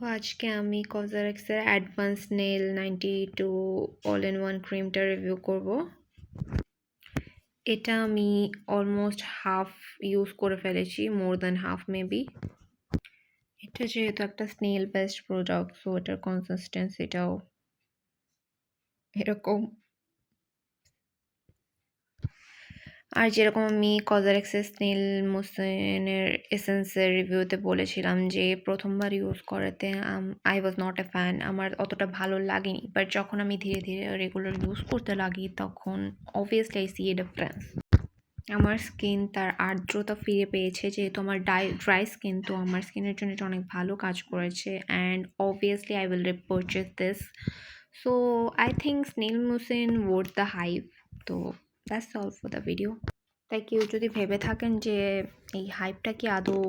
আজকে আমি কজারেক্সের advanced snail 92 all in one ক্রিমটা রিভিউ করব। এটা আমি অলমোস্ট হাফ ইউজ করে ফেলেছি, মোর দ্যান হাফ মেবি। এটা যেহেতু একটা স্নেল বেসড প্রোডাক্ট, সো এটার কনসিস্টেন্সিটাও এরকম। আর যেরকম আমি কজারেক্সের স্নেল মুসিনের এসেন্সের রিভিউতে বলেছিলাম যে প্রথমবার ইউজ করাতে I was not a fan, আমার অতটা ভালো লাগেনি। বাট যখন আমি ধীরে ধীরে রেগুলার ইউজ করতে লাগি তখন obviously I see a difference. আমার স্কিন তার আর্দ্রতা ফিরে পেয়েছে, যেহেতু আমার ড্রাই স্কিন, তো আমার স্কিনের জন্য এটা অনেক ভালো কাজ করেছে। And obviously I will repurchase this. So I think snail mucin worth the hype. তো that's all for the video. তাই কেউ যদি ভেবে থাকেন যে এই হাইপটা কি আদৌ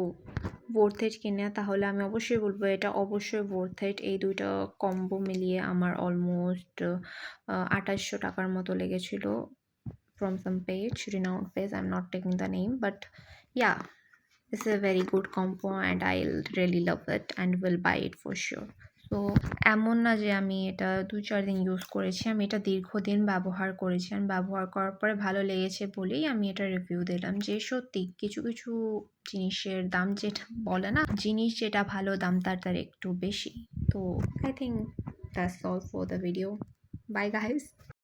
ওয়ার্থ ইট কিনা, তাহলে আমি অবশ্যই বলবো এটা অবশ্যই ওয়ার্থ ইট। এই দুইটা কম্বো মিলিয়ে আমার অলমোস্ট 2800 টাকার মতো লেগেছিল from some page, renowned page. I'm not taking the name, but yeah, it's a very good combo and I'll really love it and will buy it for sure. তো এমন না যে আমি এটা 2-4 দিন ইউজ করেছি, আমি এটা দীর্ঘদিন ব্যবহার করেছি। আর ব্যবহার করার পরে ভালো লেগেছে বলেই আমি এটা রিভিউ দিলাম। যে সত্যি কিছু কিছু জিনিসের দাম যেটা বলে না, জিনিস যেটা ভালো দাম তার একটু বেশি। তো I think that's all for the video. Bye guys.